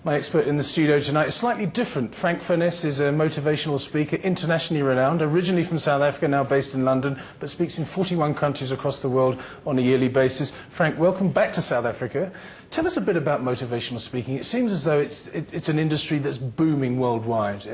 My expert in the studio tonight is slightly different. Frank Furness is a motivational speaker, internationally renowned, originally from South Africa, now based in London, but speaks in 41 countries across the world on a yearly basis. Frank, welcome back to South Africa. Tell us a bit about motivational speaking. It seems as though it's an industry that's booming worldwide.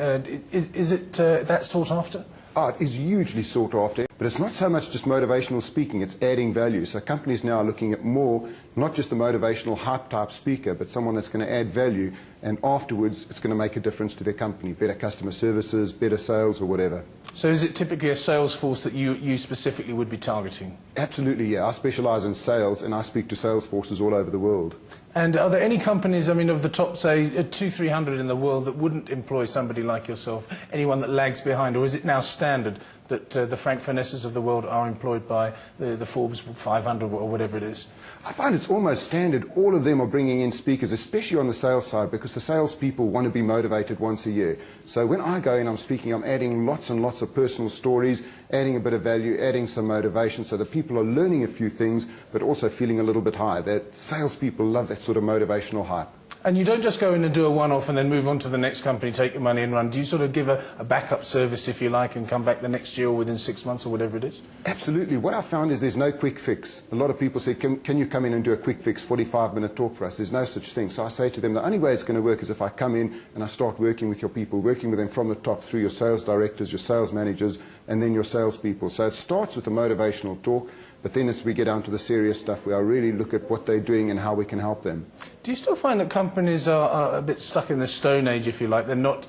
Is it that's sought after? Oh, it is hugely sought after, but it's not so much just motivational speaking, it's adding value. So companies now are looking at more, not just a motivational hype type speaker, but someone that's going to add value, and afterwards it's going to make a difference to their company, better customer services, better sales or whatever. So is it typically a sales force that you specifically would be targeting? Absolutely, yeah. I specialise in sales and I speak to sales forces all over the world. And are there any companies, I mean, of the top, say, 200-300 in the world that wouldn't employ somebody like yourself, anyone that lags behind? Or is it now standard that the Frank Furnesses of the world are employed by the Forbes 500 or whatever it is? I find it's almost standard. All of them are bringing in speakers, especially on the sales side, because the salespeople want to be motivated once a year. So when I go in, I'm speaking, I'm adding lots and lots of personal stories, adding a bit of value, adding some motivation, so that people are learning a few things, but also feeling a little bit high. That salespeople love that sort of motivational hype. And you don't just go in and do a one-off and then move on to the next company, take your money and run. Do you sort of give a backup service, if you like, and come back the next year or within 6 months or whatever it is? Absolutely. What I've found is there's no quick fix. A lot of people say, can you come in and do a quick fix, 45-minute talk for us? There's no such thing. So I say to them, the only way it's going to work is if I come in and I start working with your people, working with them from the top through your sales directors, your sales managers, and then your salespeople. So it starts with the motivational talk, but then as we get down to the serious stuff, we really look at what they're doing and how we can help them. Do you still find that companies are a bit stuck in the Stone Age, if you like? They're not,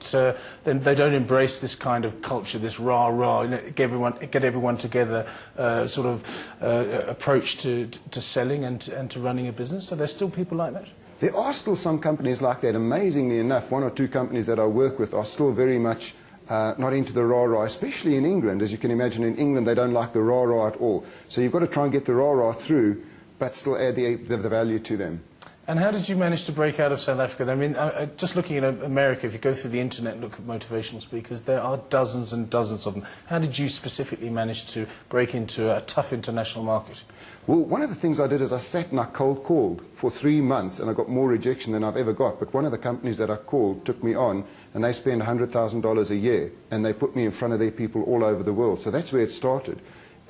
they don't embrace this kind of culture, this rah-rah, you know, get everyone together sort of approach to selling and to running a business? Are there still people like that? There are still some companies like that. Amazingly enough, one or two companies that I work with are still very much not into the rah-rah, especially in England. As you can imagine, in England they don't like the rah-rah at all. So you've got to try and get the rah-rah through, but still add the value to them. And how did you manage to break out of South Africa? I mean, just looking at America, if you go through the internet and look at motivational speakers, there are dozens and dozens of them. How did you specifically manage to break into a tough international market? Well, one of the things I did is I sat and I cold called for 3 months, and I got more rejection than I've ever got. But one of the companies that I called took me on, and they spend $100,000 a year, and they put me in front of their people all over the world. So that's where it started.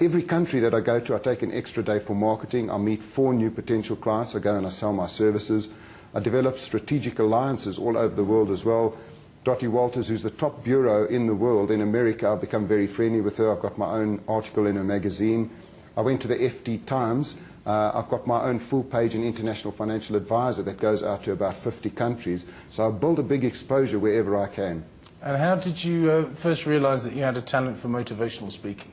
Every country that I go to, I take an extra day for marketing. I meet 4 new potential clients. I go and I sell my services. I develop strategic alliances all over the world as well. Dottie Walters, who's the top bureau in the world, in America, I've become very friendly with her. I've got my own article in a magazine. I went to the FT Times. I've got my own full page in International Financial Advisor that goes out to about 50 countries. So I build a big exposure wherever I can. And how did you first realize that you had a talent for motivational speaking?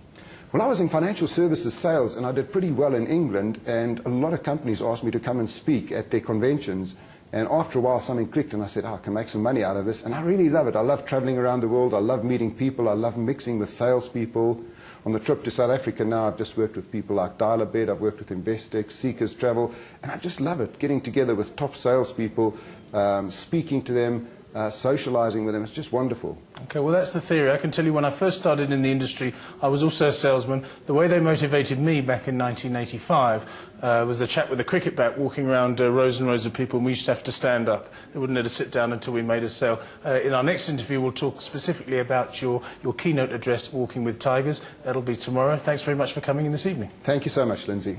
Well, I was in financial services sales, and I did pretty well in England, and a lot of companies asked me to come and speak at their conventions. And after a while, something clicked, and I said, I can make some money out of this. And I really love it. I love traveling around the world. I love meeting people. I love mixing with salespeople. On the trip to South Africa now, I've just worked with people like Dial-A-Bed. I've worked with Investex, Seekers Travel, and I just love it, getting together with top salespeople, speaking to them, socializing with them. It's just wonderful. Okay, well, that's the theory. I can tell you when I first started in the industry, I was also a salesman. The way they motivated me back in 1985 was a chap with a cricket bat walking around rows and rows of people, and we used to have to stand up. They wouldn't let us sit down until we made a sale. In our next interview, we'll talk specifically about your keynote address, Walking with Tigers. That'll be tomorrow. Thanks very much for coming in this evening. Thank you so much, Lindsay.